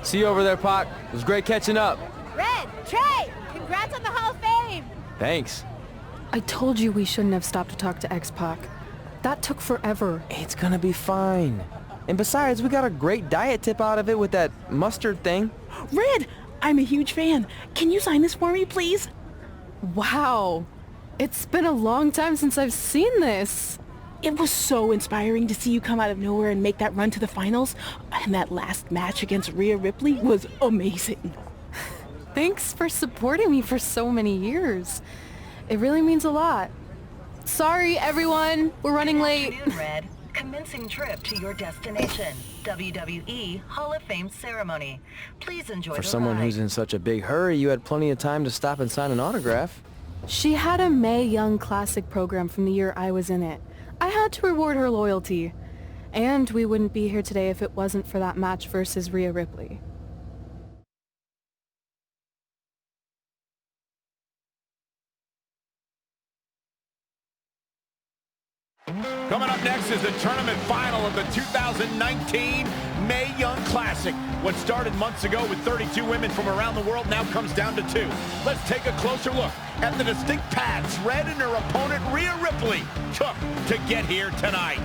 See you over there, Pac. It was great catching up. Red, Trey, congrats on the Hall of Fame. Thanks. I told you we shouldn't have stopped to talk to X-Pac. That took forever. It's gonna be fine. And besides, we got a great diet tip out of it with that mustard thing. Red, I'm a huge fan. Can you sign this for me, please? Wow. It's been a long time since I've seen this. It was so inspiring to see you come out of nowhere and make that run to the finals. And that last match against Rhea Ripley was amazing. Thanks for supporting me for so many years. It really means a lot. Sorry, everyone. We're running late. Good afternoon, Red. Commencing trip to your destination. WWE Hall of Fame ceremony. Please enjoy For the someone ride. who's in such a big hurry, you had plenty of time to stop and sign an autograph. She had a Mae Young Classic program from the year I was in it. I had to reward her loyalty. And we wouldn't be here today if it wasn't for that match versus Rhea Ripley. Coming up next is the tournament final of the 2019 Mae Young Classic. What started months ago with 32 women from around the world now comes down to 2. Let's take a closer look at the distinct paths Red and her opponent Rhea Ripley took to get here tonight.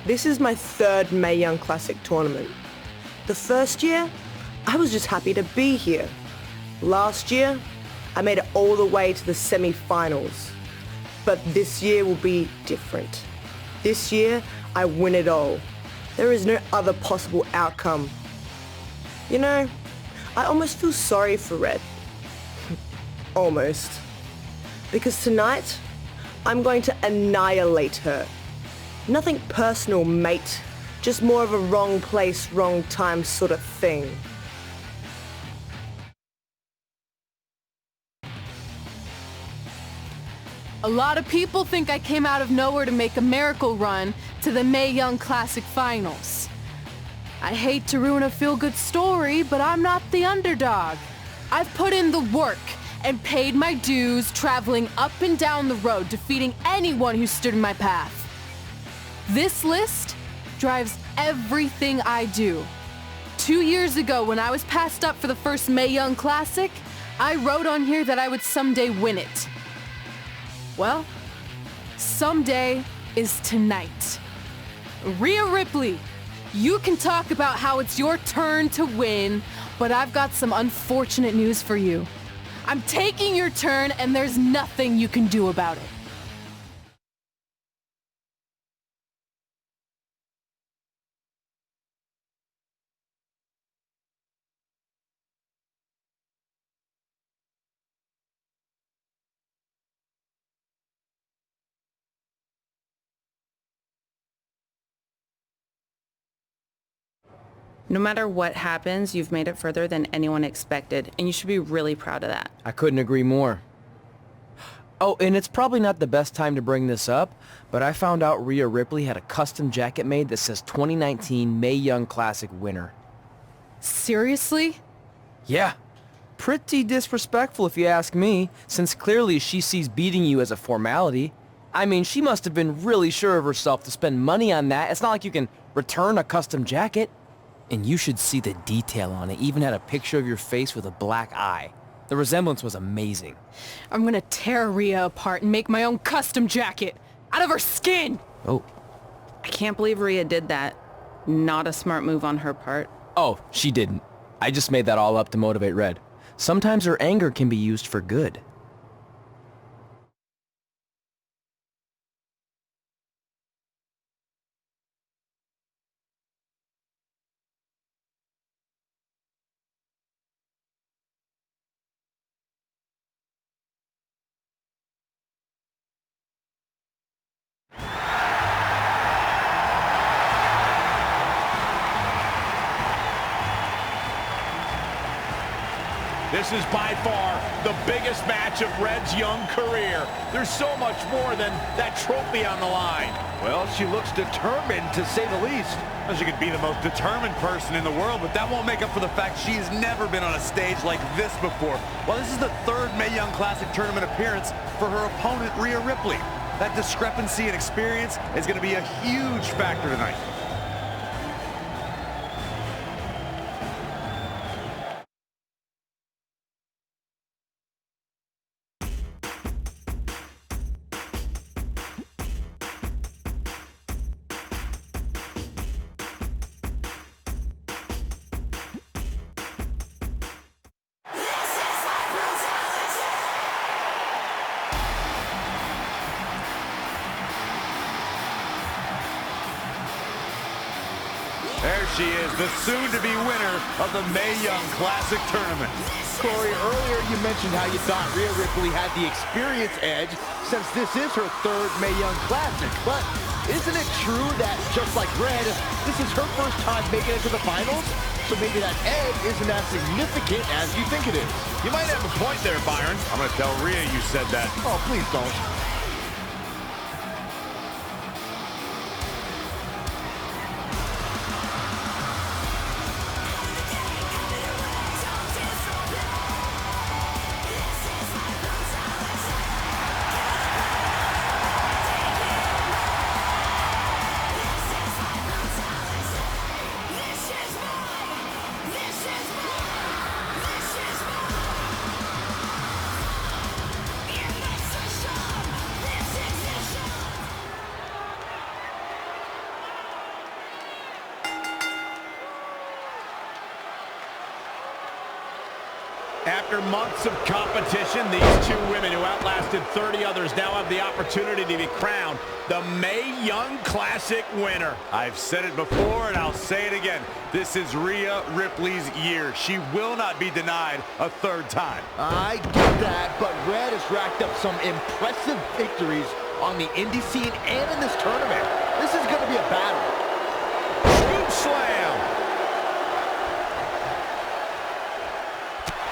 This is my third Mae Young Classic tournament. The first year, I was just happy to be here. Last year, I made it all the way to the semi-finals. But this year will be different. This year, I win it all. There is no other possible outcome. You know, I almost feel sorry for Red. Almost. Because tonight, I'm going to annihilate her. Nothing personal, mate. Just more of a wrong place, wrong time sort of thing. A lot of people think I came out of nowhere to make a miracle run to the Mae Young Classic Finals. I hate to ruin a feel-good story, but I'm not the underdog. I've put in the work and paid my dues traveling up and down the road, defeating anyone who stood in my path. This list drives everything I do. 2 years ago, when I was passed up for the first Mae Young Classic, I wrote on here that I would someday win it. Well, someday is tonight. Rhea Ripley, you can talk about how it's your turn to win, but I've got some unfortunate news for you. I'm taking your turn, and there's nothing you can do about it. No matter what happens, you've made it further than anyone expected, and you should be really proud of that. I couldn't agree more. Oh, and it's probably not the best time to bring this up, but I found out Rhea Ripley had a custom jacket made that says 2019 Mae Young Classic winner. Seriously? Yeah. Pretty disrespectful if you ask me, since clearly she sees beating you as a formality. I mean, she must have been really sure of herself to spend money on that. It's not like you can return a custom jacket. And you should see the detail on it. Even had a picture of your face with a black eye. The resemblance was amazing. I'm gonna tear Rhea apart and make my own custom jacket out of her skin! Oh. I can't believe Rhea did that. Not a smart move on her part. Oh, she didn't. I just made that all up to motivate Red. Sometimes her anger can be used for good. This is by far the biggest match of Red's young career. There's so much more than that trophy on the line. Well, she looks determined, to say the least. Well, she could be the most determined person in the world, but that won't make up for the fact she's never been on a stage like this before. Well, this is the third Mae Young Classic tournament appearance for her opponent, Rhea Ripley. That discrepancy in experience is going to be a huge factor tonight. There she is, the soon-to-be winner of the Mae Young Classic Tournament. Corey, earlier you mentioned how you thought Rhea Ripley had the experience edge since this is her third Mae Young Classic. But isn't it true that, just like Red, this is her first time making it to the finals? So maybe that edge isn't as significant as you think it is. You might have a point there, Byron. I'm going to tell Rhea you said that. Oh, please don't. After months of competition, these two women who outlasted 30 others now have the opportunity to be crowned the Mae Young Classic winner. I've said it before and I'll say it again. This is Rhea Ripley's year. She will not be denied a third time. I get that, but Red has racked up some impressive victories on the indie scene and in this tournament. This is going to be a battle. Scoop slam.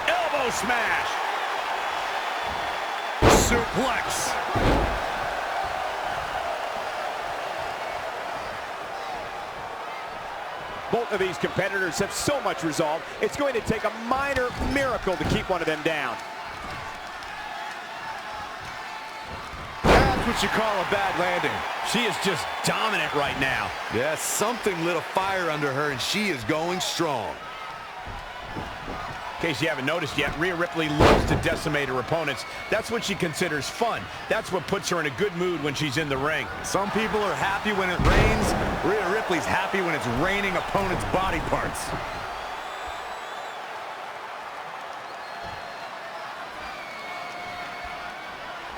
Elbow smash. Suplex. Both of these competitors have so much resolve, it's going to take a minor miracle to keep one of them down. That's what you call a bad landing. She is just dominant right now. Yes, something lit a fire under her, and she is going strong. In case you haven't noticed yet, Rhea Ripley loves to decimate her opponents. That's what she considers fun. That's what puts her in a good mood when she's in the ring. Some people are happy when it rains. Rhea Ripley's happy when it's raining opponents' body parts.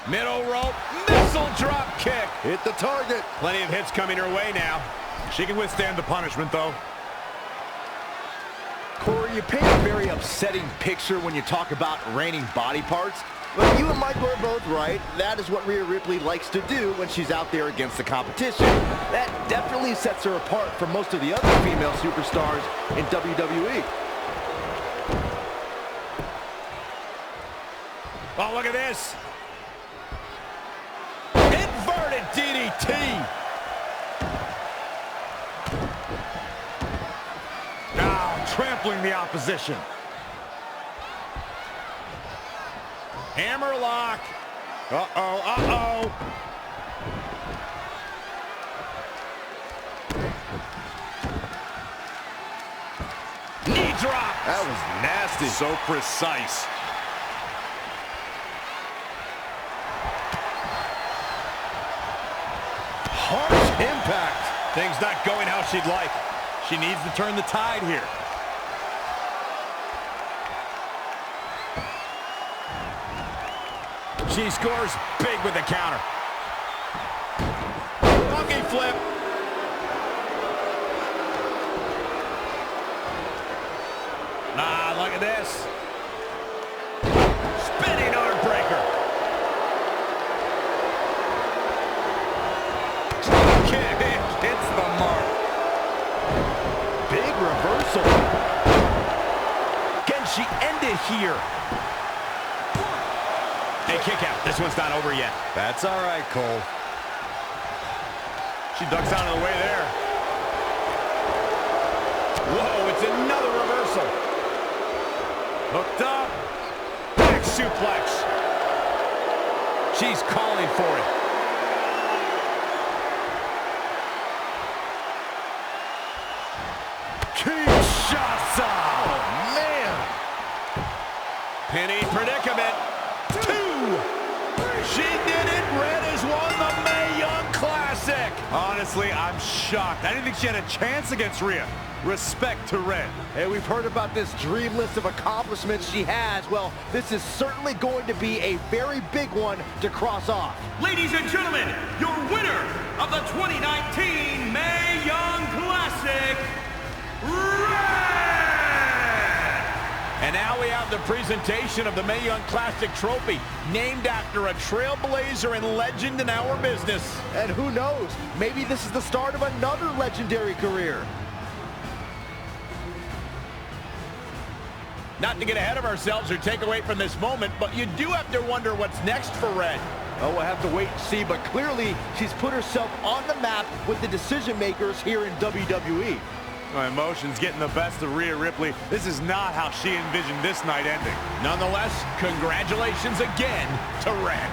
Middle rope, missile drop kick. Hit the target. Plenty of hits coming her way now. She can withstand the punishment, though. Corey, you paint a very upsetting picture when you talk about raining body parts. But you and Michael are both right. That is what Rhea Ripley likes to do when she's out there against the competition. That definitely sets her apart from most of the other female superstars in WWE. Oh, look at this. Inverted DDT. Trampling the opposition. Hammerlock. Uh-oh, uh-oh. Knee drop. That was nasty. So precise. Harsh impact. Things not going how she'd like. She needs to turn the tide here. She scores big with the counter. Monkey flip. Ah, look at this. Spinning arm breaker. Kick hits the mark. Big reversal. Can she end it here? Hey, kick out. This one's not over yet. That's all right, Cole. She ducks out of the way there. Whoa, it's another reversal. Hooked up. Back suplex. She's calling for it. Kinshasa! Oh, man! Penny predicament. 2! She did it! Red has won the Mae Young Classic! Honestly, I'm shocked. I didn't think she had a chance against Rhea. Respect to Red. Hey, we've heard about this dream list of accomplishments she has. Well, this is certainly going to be a very big one to cross off. Ladies and gentlemen, your winner of the 2019 Mae Young Classic, Red! And now we have the presentation of the Mae Young Classic trophy, named after a trailblazer and legend in our business. And who knows, maybe this is the start of another legendary career. Not to get ahead of ourselves or take away from this moment, but you do have to wonder what's next for Red. Oh, we'll have to wait and see, but clearly she's put herself on the map with the decision makers here in WWE. My emotions getting the best of Rhea Ripley. This is not how she envisioned this night ending. Nonetheless, congratulations again to Red.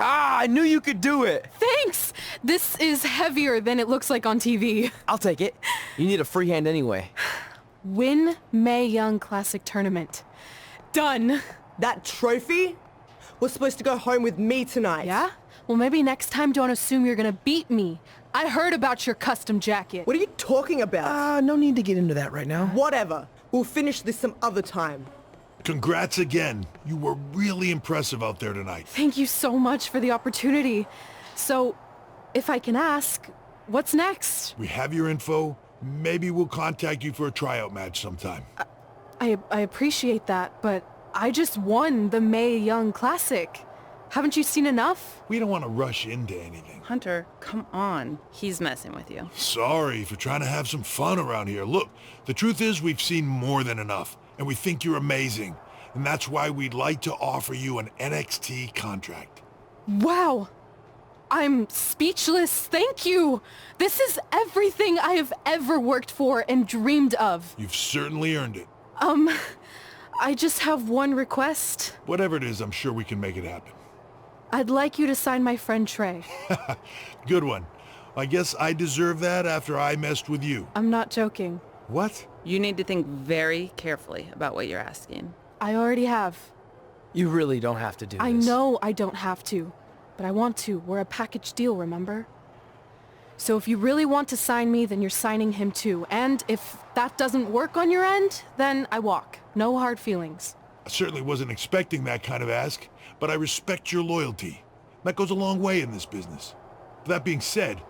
I knew you could do it. Thanks! This is heavier than it looks like on TV. I'll take it. You need a free hand anyway. Win Mae Young Classic Tournament. Done. That trophy was supposed to go home with me tonight. Yeah? Well, maybe next time don't assume you're gonna beat me. I heard about your custom jacket. What are you talking about? No need to get into that right now. Whatever. We'll finish this some other time. Congrats again. You were really impressive out there tonight. Thank you so much for the opportunity. So, if I can ask, what's next? We have your info. Maybe we'll contact you for a tryout match sometime. I appreciate that, but I just won the Mae Young Classic. Haven't you seen enough? We don't want to rush into anything. Hunter, come on. He's messing with you. Sorry for trying to have some fun around here. Look, the truth is we've seen more than enough, and we think you're amazing. And that's why we'd like to offer you an NXT contract. Wow. I'm speechless. Thank you. This is everything I have ever worked for and dreamed of. You've certainly earned it. I just have one request. Whatever it is, I'm sure we can make it happen. I'd like you to sign my friend Trey. Good one. I guess I deserve that after I messed with you. I'm not joking. What? You need to think very carefully about what you're asking. I already have. You really don't have to do this. I know I don't have to, but I want to. We're a package deal, remember? So if you really want to sign me, then you're signing him too. And if that doesn't work on your end, then I walk. No hard feelings. I certainly wasn't expecting that kind of ask, but I respect your loyalty. That goes a long way in this business. That being said,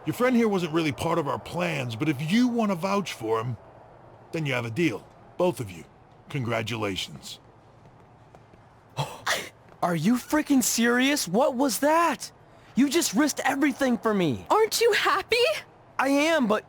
your friend here wasn't really part of our plans, but if you want to vouch for him, then you have a deal. Both of you. Congratulations. Are you freaking serious? What was that? You just risked everything for me. Aren't you happy? I am, but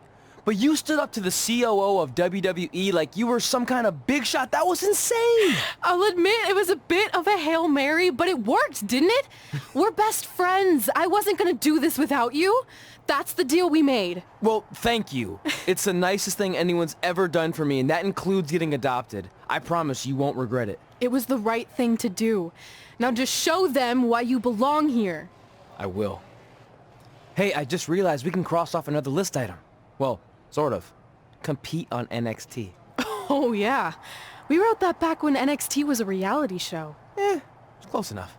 you stood up to the COO of WWE like you were some kind of big shot. That was insane. I'll admit it was a bit of a Hail Mary, but it worked, didn't it? We're best friends. I wasn't gonna do this without you. That's the deal we made. Well, thank you. It's the nicest thing anyone's ever done for me, and that includes getting adopted. I promise you won't regret it. It was the right thing to do. Now just show them why you belong here. I will. Hey, I just realized we can cross off another list item. Well, sort of. Compete on NXT. Oh yeah. We wrote that back when NXT was a reality show. It's close enough.